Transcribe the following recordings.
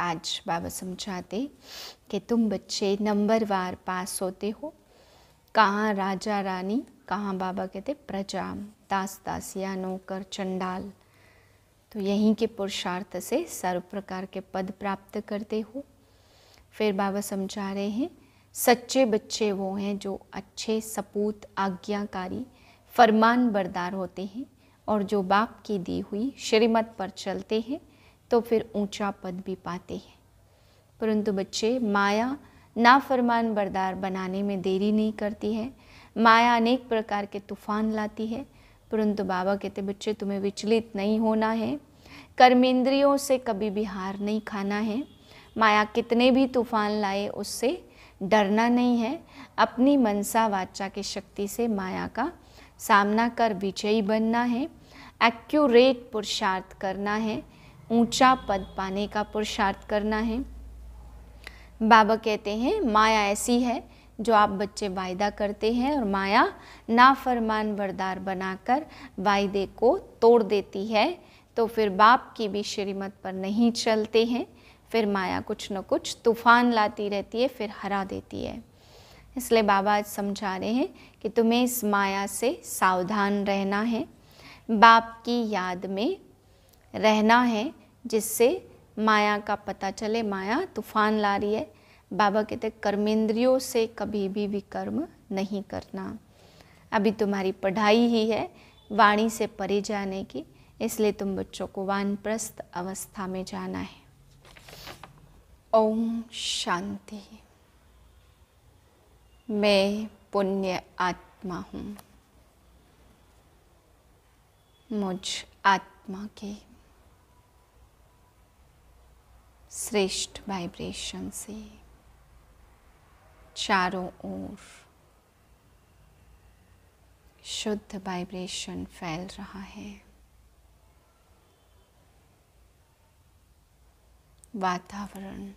आज बाबा समझाते कि तुम बच्चे नंबरवार पास होते हो। कहाँ राजा रानी, कहाँ बाबा कहते प्रजा, दास दासिया, नौकर, चंडाल। तो यहीं के पुरुषार्थ से सर्व प्रकार के पद प्राप्त करते हो। फिर बाबा समझा रहे हैं सच्चे बच्चे वो हैं जो अच्छे सपूत, आज्ञाकारी, फरमान बरदार होते हैं और जो बाप की दी हुई श्रीमत पर चलते हैं तो फिर ऊंचा पद भी पाते हैं। परंतु बच्चे माया ना फरमान बरदार बनाने में देरी नहीं करती है। माया अनेक प्रकार के तूफान लाती है, परंतु बाबा कहते बच्चे तुम्हें विचलित नहीं होना है, कर्मेंद्रियों से कभी भी हार नहीं खाना है। माया कितने भी तूफान लाए उससे डरना नहीं है। अपनी मनसा वाचा की शक्ति से माया का सामना कर विजयी बनना है। एक्यूरेट पुरुषार्थ करना है, ऊंचा पद पाने का पुरुषार्थ करना है। बाबा कहते हैं माया ऐसी है जो आप बच्चे वायदा करते हैं और माया नाफरमान बरदार बनाकर वायदे को तोड़ देती है। तो फिर बाप की भी श्रीमत पर नहीं चलते हैं, फिर माया कुछ न कुछ तूफान लाती रहती है, फिर हरा देती है। इसलिए बाबा आज समझा रहे हैं कि तुम्हें इस माया से सावधान रहना है, बाप की याद में रहना है, जिससे माया का पता चले माया तूफान ला रही है। बाबा कहते कर्मेंद्रियों से कभी भी विकर्म नहीं करना। अभी तुम्हारी पढ़ाई ही है वाणी से परे जाने की, इसलिए तुम बच्चों को वानप्रस्थ अवस्था में जाना है। ओम शांति। मैं पुण्य आत्मा हूँ। मुझ आत्मा के श्रेष्ठ वाइब्रेशन से चारों ओर शुद्ध वाइब्रेशन फैल रहा है। वातावरण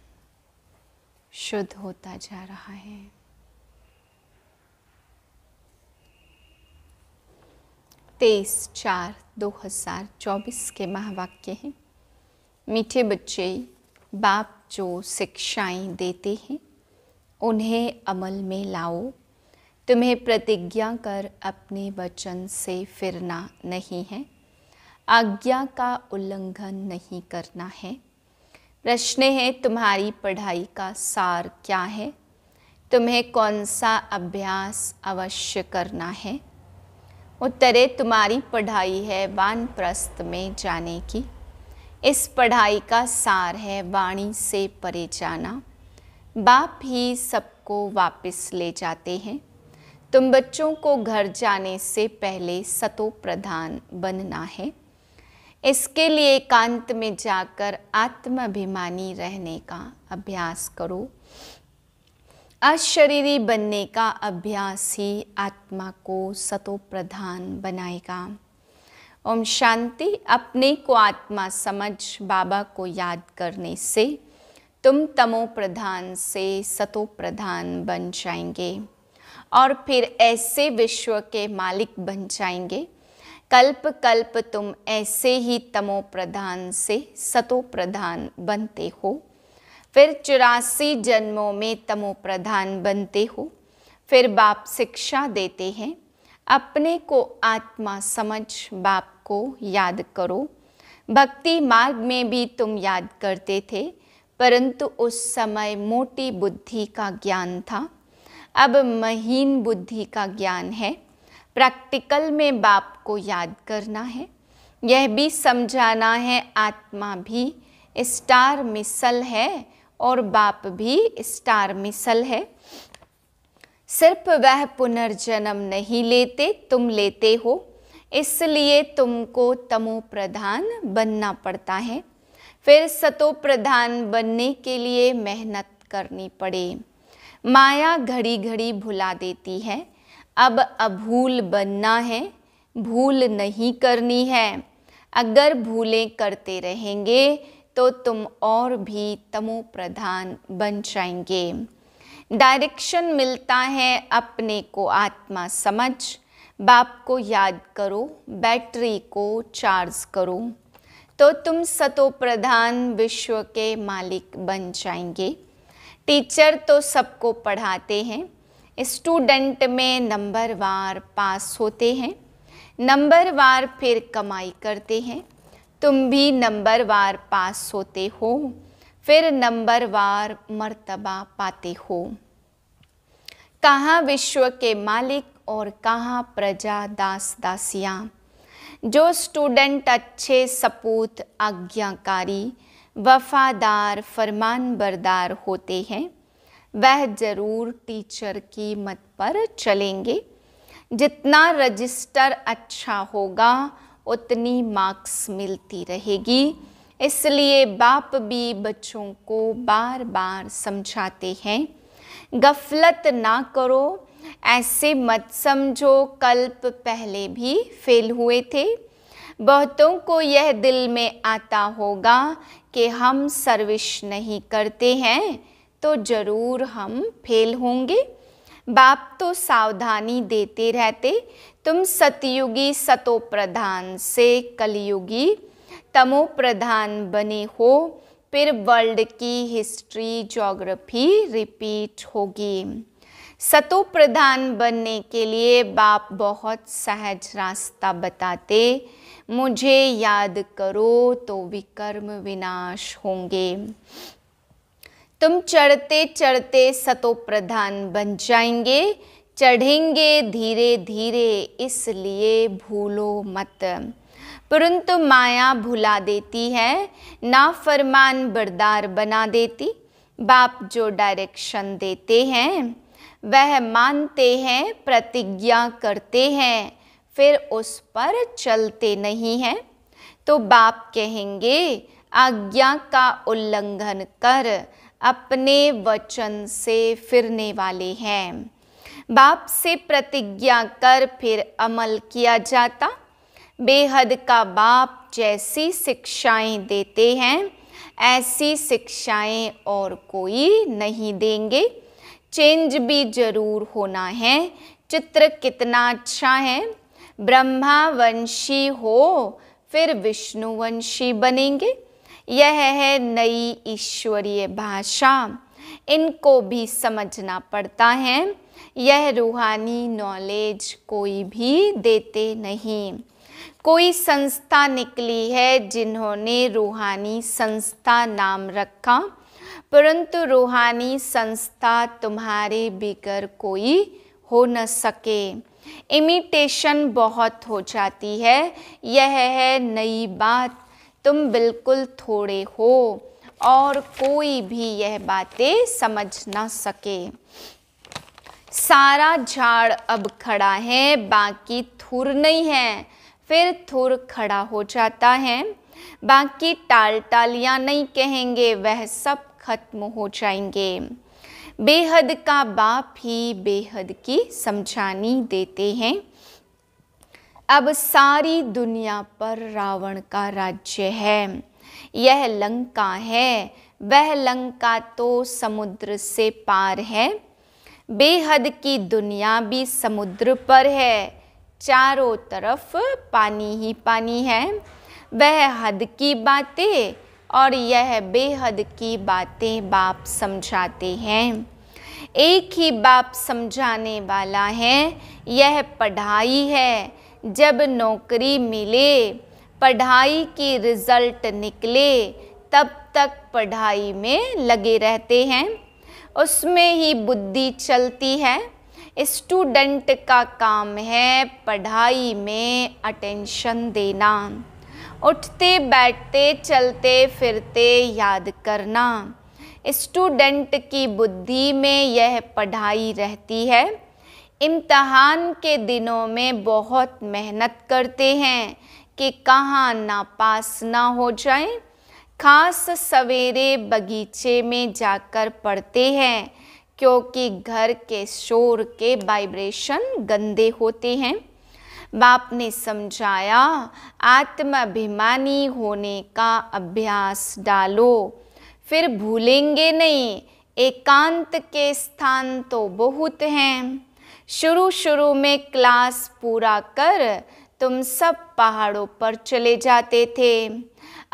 शुद्ध होता जा रहा है। तेईस 4/2024 के महावाक्य हैं। मीठे बच्चे, बाप जो शिक्षाएं देते हैं उन्हें अमल में लाओ। तुम्हें प्रतिज्ञा कर अपने वचन से फिरना नहीं है, आज्ञा का उल्लंघन नहीं करना है। प्रश्न है तुम्हारी पढ़ाई का सार क्या है, तुम्हें कौन सा अभ्यास अवश्य करना है। उत्तरे तुम्हारी पढ़ाई है वानप्रस्थ में जाने की। इस पढ़ाई का सार है वाणी से परे जाना। बाप ही सबको वापस ले जाते हैं। तुम बच्चों को घर जाने से पहले सतो प्रधान बनना है। इसके लिए एकांत में जाकर आत्माभिमानी रहने का अभ्यास करो। अशरीरी बनने का अभ्यास ही आत्मा को सतो प्रधान बनाएगा। ओम शांति। अपने को आत्मा समझ बाबा को याद करने से तुम तमो प्रधान से सतो प्रधान बन जाएंगे और फिर ऐसे विश्व के मालिक बन जाएंगे। कल्प कल्प तुम ऐसे ही तमो प्रधान से सतो प्रधान बनते हो, फिर 84 जन्मों में तमो प्रधान बनते हो। फिर बाप शिक्षा देते हैं अपने को आत्मा समझ बाप को याद करो। भक्ति मार्ग में भी तुम याद करते थे, परंतु उस समय मोटी बुद्धि का ज्ञान था, अब महीन बुद्धि का ज्ञान है। प्रैक्टिकल में बाप को याद करना है, यह भी समझाना है आत्मा भी स्टार मिसल है और बाप भी स्टार मिसल है। सिर्फ वह पुनर्जन्म नहीं लेते, तुम लेते हो, इसलिए तुमको तमो प्रधान बनना पड़ता है। फिर सतो प्रधान बनने के लिए मेहनत करनी पड़े। माया घड़ी घड़ी भुला देती है, अब अभूल बनना है, भूल नहीं करनी है। अगर भूलें करते रहेंगे तो तुम और भी तमो प्रधान बन जाएंगे। डायरेक्शन मिलता है अपने को आत्मा समझ बाप को याद करो, बैटरी को चार्ज करो। तो तुम सतो प्रधान विश्व के मालिक बन जाएंगे। टीचर तो सबको पढ़ाते हैं, स्टूडेंट में नंबरवार पास होते हैं, नंबरवार फिर कमाई करते हैं। तुम भी नंबरवार पास होते हो, फिर नंबरवार मर्तबा पाते हो। कहाँ विश्व के मालिक और कहाँ प्रजा दास दासियाँ। जो स्टूडेंट अच्छे सपूत, आज्ञाकारी, वफादार, फरमानबरदार होते हैं, वह जरूर टीचर की मत पर चलेंगे। जितना रजिस्टर अच्छा होगा उतनी मार्क्स मिलती रहेगी। इसलिए बाप भी बच्चों को बार बार समझाते हैं, गफलत ना करो, ऐसे मत समझो कल्प पहले भी फेल हुए थे। बहुतों को यह दिल में आता होगा कि हम सर्विस नहीं करते हैं तो जरूर हम फेल होंगे। बाप तो सावधानी देते रहते, तुम सतयुगी सतो प्रधान से कलयुगी तमो प्रधान बने हो, फिर वर्ल्ड की हिस्ट्री ज्योग्राफी रिपीट होगी। सतो प्रधान बनने के लिए बाप बहुत सहज रास्ता बताते, मुझे याद करो तो विकर्म विनाश होंगे। तुम चढ़ते चढ़ते सतो प्रधान बन जाएंगे, चढ़ेंगे धीरे धीरे, इसलिए भूलो मत। परंतु माया भुला देती है, नाफरमान बरदार बना देती। बाप जो डायरेक्शन देते हैं वह मानते हैं, प्रतिज्ञा करते हैं, फिर उस पर चलते नहीं हैं। तो बाप कहेंगे आज्ञा का उल्लंघन कर अपने वचन से फिरने वाले हैं। बाप से प्रतिज्ञा कर फिर अमल किया जाता। बेहद का बाप जैसी शिक्षाएं देते हैं ऐसी शिक्षाएं और कोई नहीं देंगे। चेंज भी जरूर होना है। चित्र कितना अच्छा है, ब्रह्मावंशी हो फिर विष्णुवंशी बनेंगे। यह है नई ईश्वरीय भाषा, इनको भी समझना पड़ता है। यह रूहानी नॉलेज कोई भी देते नहीं। कोई संस्था निकली है जिन्होंने रूहानी संस्था नाम रखा, परंतु रूहानी संस्था तुम्हारे बिगर कोई हो न सके। इमिटेशन बहुत हो जाती है। यह है नई बात, तुम बिल्कुल थोड़े हो और कोई भी यह बातें समझ ना सके। सारा झाड़ अब खड़ा है, बाकी थुर नहीं है, फिर थुर खड़ा हो जाता है। बाकी टाल टालियां नहीं कहेंगे, वह सब खत्म हो जाएंगे। बेहद का बाप ही बेहद की समझानी देते हैं। अब सारी दुनिया पर रावण का राज्य है। यह लंका है, वह लंका तो समुद्र से पार है। बेहद की दुनिया भी समुद्र पर है, चारों तरफ पानी ही पानी है। वह हद की बातें और यह बेहद की बातें बाप समझाते हैं। एक ही बाप समझाने वाला है। यह पढ़ाई है। जब नौकरी मिले, पढ़ाई की रिजल्ट निकले, तब तक पढ़ाई में लगे रहते हैं। उसमें ही बुद्धि चलती है। स्टूडेंट का काम है पढ़ाई में अटेंशन देना, उठते बैठते चलते फिरते याद करना। स्टूडेंट की बुद्धि में यह पढ़ाई रहती है। इम्तहान के दिनों में बहुत मेहनत करते हैं कि कहाँ ना पास ना हो जाए। खास सवेरे बगीचे में जाकर पढ़ते हैं, क्योंकि घर के शोर के वाइब्रेशन गंदे होते हैं। बाप ने समझाया, आत्माभिमानी होने का अभ्यास डालो, फिर भूलेंगे नहीं। एकांत के स्थान तो बहुत हैं। शुरू में क्लास पूरा कर तुम सब पहाड़ों पर चले जाते थे।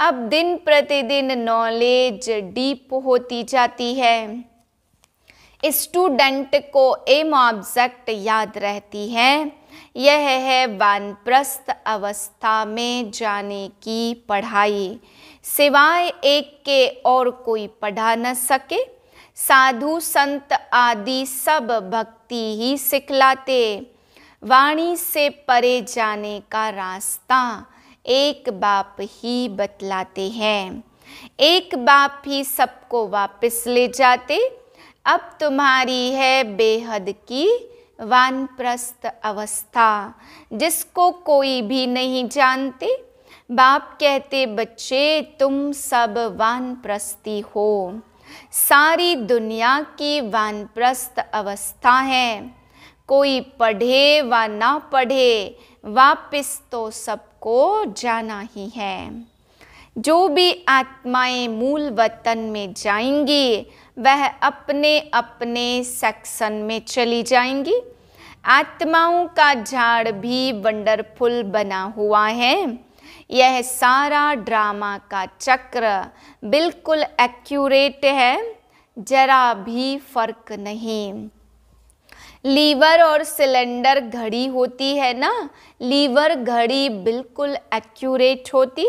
अब दिन प्रतिदिन नॉलेज डीप होती जाती है। स्टूडेंट को एम ऑब्जेक्ट याद रहती है। यह है वानप्रस्थ अवस्था में जाने की पढ़ाई, सिवाय एक के और कोई पढ़ा न सके। साधु संत आदि सब भक्ति ही सिखलाते, वाणी से परे जाने का रास्ता एक बाप ही बतलाते हैं। एक बाप ही सबको वापस ले जाते। अब तुम्हारी है बेहद की वानप्रस्थ अवस्था, जिसको कोई भी नहीं जानते। बाप कहते बच्चे तुम सब वानप्रस्थी हो। सारी दुनिया की वानप्रस्थ अवस्था है। कोई पढ़े व ना पढ़े, वापिस तो सबको जाना ही है। जो भी आत्माएं मूल वतन में जाएंगी, वह अपने अपने सेक्शन में चली जाएंगी। आत्माओं का झाड़ भी वंडरफुल बना हुआ है। यह सारा ड्रामा का चक्र बिल्कुल एक्यूरेट है, जरा भी फर्क नहीं। लीवर और सिलेंडर घड़ी होती है ना, लीवर घड़ी बिल्कुल एक्यूरेट होती।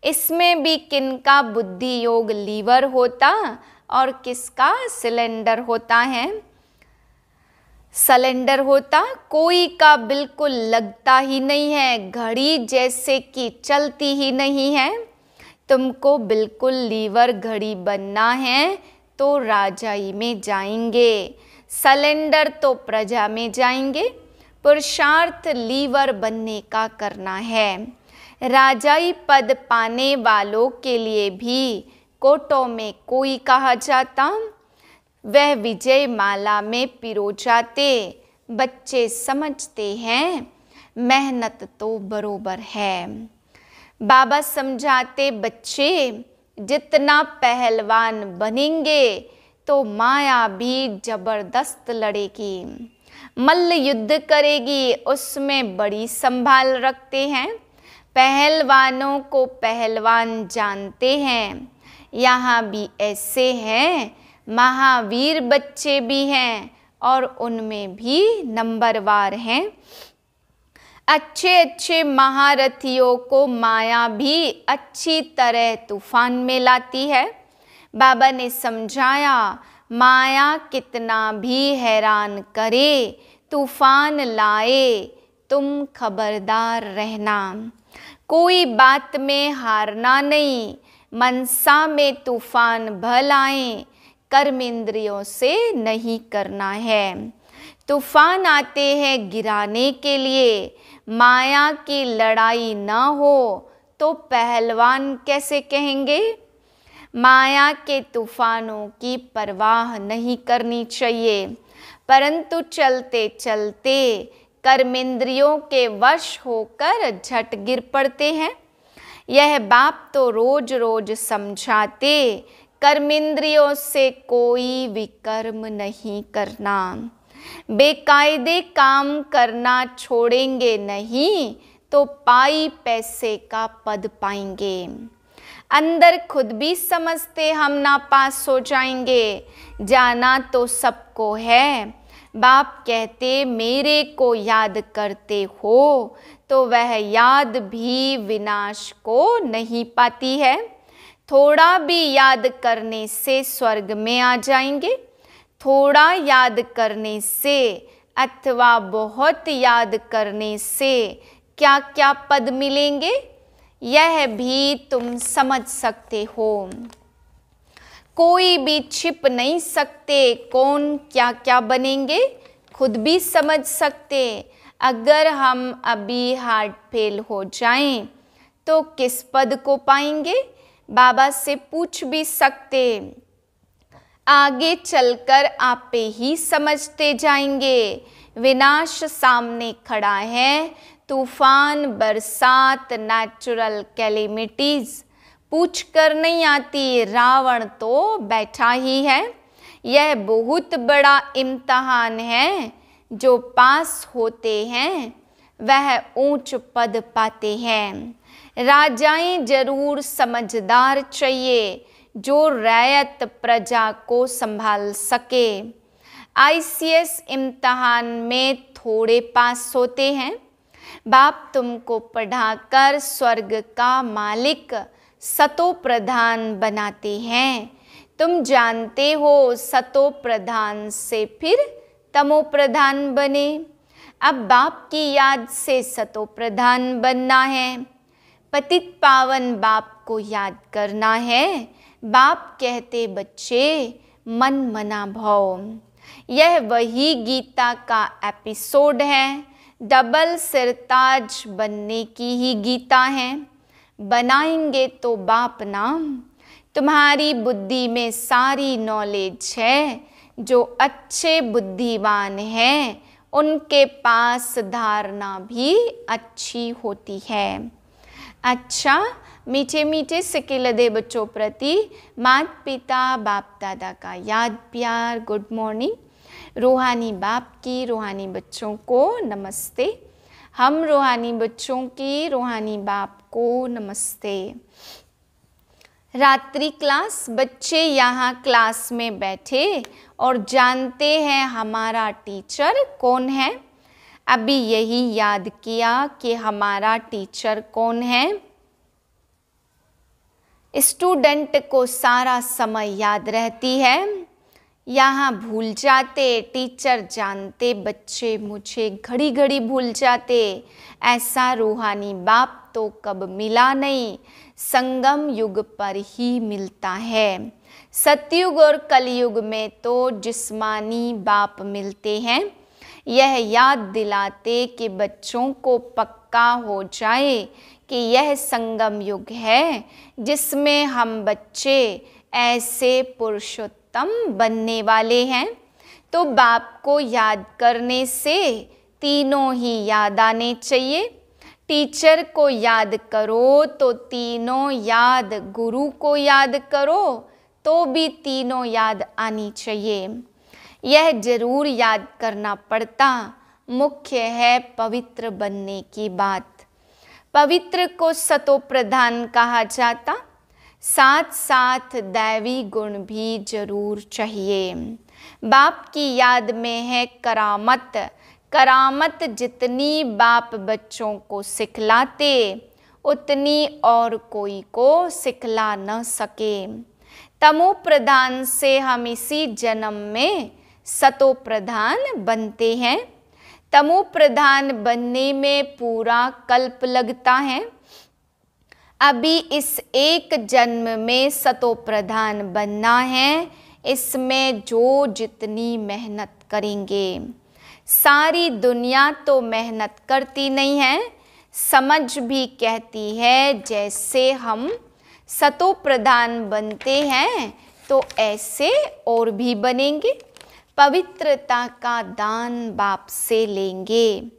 इसमें भी किनका बुद्धि योग लीवर होता और किसका सिलेंडर होता है, सिलेंडर होता। कोई का बिल्कुल लगता ही नहीं है, घड़ी जैसे कि चलती ही नहीं है। तुमको बिल्कुल लीवर घड़ी बनना है तो राजाई में जाएंगे, सिलेंडर तो प्रजा में जाएंगे। पुरुषार्थ लीवर बनने का करना है। राजाई पद पाने वालों के लिए भी कोटों में कोई कहा जाता, वह विजय माला में पिरो जाते। बच्चे समझते हैं मेहनत तो बरोबर है। बाबा समझाते बच्चे जितना पहलवान बनेंगे तो माया भी जबरदस्त लड़ेगी, मल्ल युद्ध करेगी, उसमें बड़ी संभाल रखते हैं। पहलवानों को पहलवान जानते हैं। यहाँ भी ऐसे हैं, महावीर बच्चे भी हैं और उनमें भी नंबरवार हैं। अच्छे अच्छे महारथियों को माया भी अच्छी तरह तूफान में लाती है। बाबा ने समझाया माया कितना भी हैरान करे, तूफान लाए, तुम खबरदार रहना। कोई बात में हारना नहीं। मनसा में तूफान भल आए, कर्म इंद्रियों से नहीं करना है। तूफान आते हैं गिराने के लिए। माया की लड़ाई न हो तो पहलवान कैसे कहेंगे। माया के तूफानों की परवाह नहीं करनी चाहिए, परंतु चलते चलते कर्मेंद्रियों के वश होकर झट गिर पड़ते हैं। यह बाप तो रोज रोज समझाते, कर्मेंद्रियों से कोई विकर्म नहीं करना। बेकायदे काम करना छोड़ेंगे नहीं तो पाई पैसे का पद पाएंगे। अंदर खुद भी समझते हम नापास हो जाएंगे, जाना तो सबको है। बाप कहते मेरे को याद करते हो तो वह याद भी विनाश को नहीं पाती है। थोड़ा भी याद करने से स्वर्ग में आ जाएंगे, थोड़ा याद करने से अथवा बहुत याद करने से क्या क्या पद मिलेंगे, यह भी तुम समझ सकते हो। कोई भी छिप नहीं सकते कौन क्या क्या बनेंगे, खुद भी समझ सकते। अगर हम अभी हार्ट फेल हो जाएं तो किस पद को पाएंगे, बाबा से पूछ भी सकते। आगे चलकर आप ही समझते जाएंगे। विनाश सामने खड़ा है, तूफान, बरसात, नेचुरल कैलेमिटीज पूछ कर नहीं आती। रावण तो बैठा ही है। यह बहुत बड़ा इम्तहान है। जो पास होते हैं वह ऊंच पद पाते हैं। राजाएं जरूर समझदार चाहिए जो रैयत प्रजा को संभाल सके। आईसीएस इम्तहान में थोड़े पास होते हैं। बाप तुमको पढ़ाकर स्वर्ग का मालिक सतो प्रधान बनाते हैं। तुम जानते हो सतो प्रधान से फिर तमो प्रधान बने। अब बाप की याद से सतो प्रधान बनना है। पतित पावन बाप को याद करना है। बाप कहते बच्चे मन मना भव। यह वही गीता का एपिसोड है। डबल सिरताज बनने की ही गीता है। बनाएंगे तो बाप नाम। तुम्हारी बुद्धि में सारी नॉलेज है। जो अच्छे बुद्धिमान हैं उनके पास धारणा भी अच्छी होती है। अच्छा, मीठे मीठे सिकिलदे बच्चों प्रति माता पिता बाप दादा का याद प्यार गुड मॉर्निंग। रूहानी बाप की रूहानी बच्चों को नमस्ते। हम रूहानी बच्चों की रूहानी बाप को नमस्ते। रात्रि क्लास बच्चे यहाँ क्लास में बैठे और जानते हैं हमारा टीचर कौन है। अभी यही याद किया कि हमारा टीचर कौन है। स्टूडेंट को सारा समय याद रहती है, यहाँ भूल जाते। टीचर जानते बच्चे मुझे घड़ी घड़ी भूल जाते। ऐसा रूहानी बाप तो कब मिला नहीं, संगम युग पर ही मिलता है। सतयुग और कलयुग में तो जिस्मानी बाप मिलते हैं। यह याद दिलाते कि बच्चों को पक्का हो जाए कि यह संगम युग है जिसमें हम बच्चे ऐसे पुरुषोत्तम बनने वाले हैं। तो बाप को याद करने से तीनों ही याद आने चाहिए। टीचर को याद करो तो तीनों याद, गुरु को याद करो तो भी तीनों याद आनी चाहिए। यह जरूर याद करना पड़ता। मुख्य है पवित्र बनने की बात। पवित्र को सतो प्रधान कहा जाता, साथ साथ दैवी गुण भी जरूर चाहिए। बाप की याद में है करामत। करामत जितनी बाप बच्चों को सिखलाते उतनी और कोई को सिखला न सके। तमो प्रधान से हम इसी जन्म में सतो प्रधान बनते हैं। तमो प्रधान बनने में पूरा कल्प लगता है। अभी इस एक जन्म में सतो प्रधान बनना है। इसमें जो जितनी मेहनत करेंगे, सारी दुनिया तो मेहनत करती नहीं है, समझ भी कहती है जैसे हम सतो प्रधान बनते हैं तो ऐसे और भी बनेंगे। पवित्रता का दान बाप से लेंगे।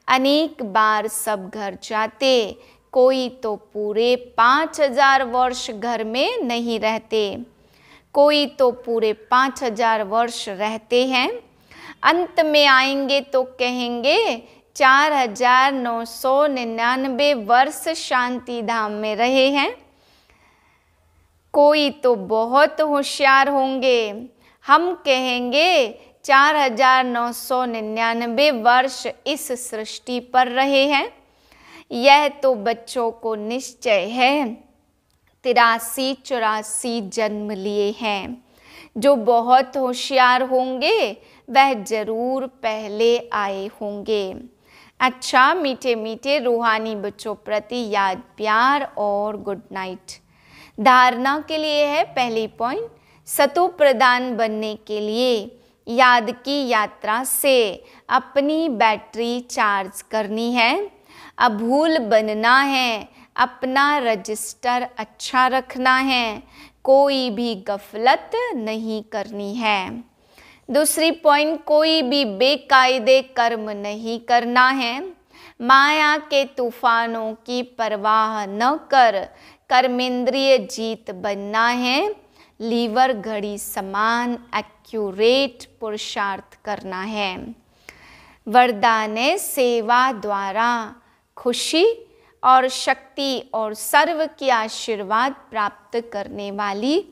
अनेक बार सब घर जाते, कोई तो पूरे 5000 वर्ष घर में नहीं रहते, कोई तो पूरे 5000 वर्ष रहते हैं। अंत में आएंगे तो कहेंगे 4999 वर्ष शांति धाम में रहे हैं। कोई तो बहुत होशियार होंगे, हम कहेंगे 4999 वर्ष इस सृष्टि पर रहे हैं। यह तो बच्चों को निश्चय है 83-84 जन्म लिए हैं। जो बहुत होशियार होंगे वह जरूर पहले आए होंगे। अच्छा, मीठे मीठे रूहानी बच्चों प्रति याद प्यार और गुड नाइट। धारणा के लिए है पहली पॉइंट, सतो प्रधान बनने के लिए याद की यात्रा से अपनी बैटरी चार्ज करनी है। अभूल बनना है, अपना रजिस्टर अच्छा रखना है, कोई भी गफलत नहीं करनी है। दूसरी पॉइंट, कोई भी बेकायदे कर्म नहीं करना है। माया के तूफानों की परवाह न कर कर्मेंद्रिय जीत बनना है। लीवर घड़ी समान एक्यूरेट पुरुषार्थ करना है। वरदान सेवा द्वारा खुशी और शक्ति और सर्व की आशीर्वाद प्राप्त करने वाली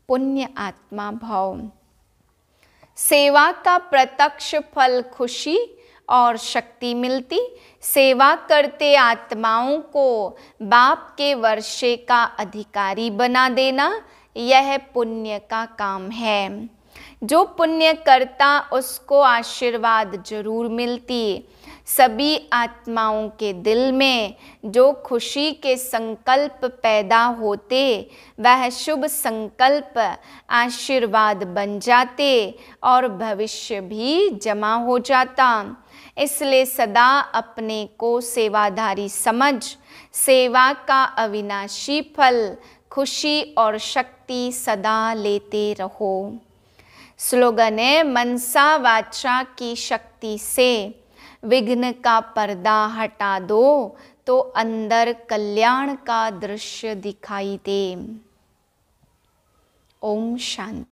पुण्य आत्मा भव। सेवा का प्रत्यक्ष फल खुशी और शक्ति मिलती। सेवा करते आत्माओं को बाप के वर्षे का अधिकारी बना देना, यह पुण्य का काम है। जो पुण्य करता उसको आशीर्वाद जरूर मिलती। सभी आत्माओं के दिल में जो खुशी के संकल्प पैदा होते, वह शुभ संकल्प आशीर्वाद बन जाते और भविष्य भी जमा हो जाता। इसलिए सदा अपने को सेवाधारी समझ सेवा का अविनाशी फल खुशी और शक्ति सदा लेते रहो। स्लोगन है, मनसा वाचा की शक्ति से विघ्न का पर्दा हटा दो तो अंदर कल्याण का दृश्य दिखाई दे। ओम शांति।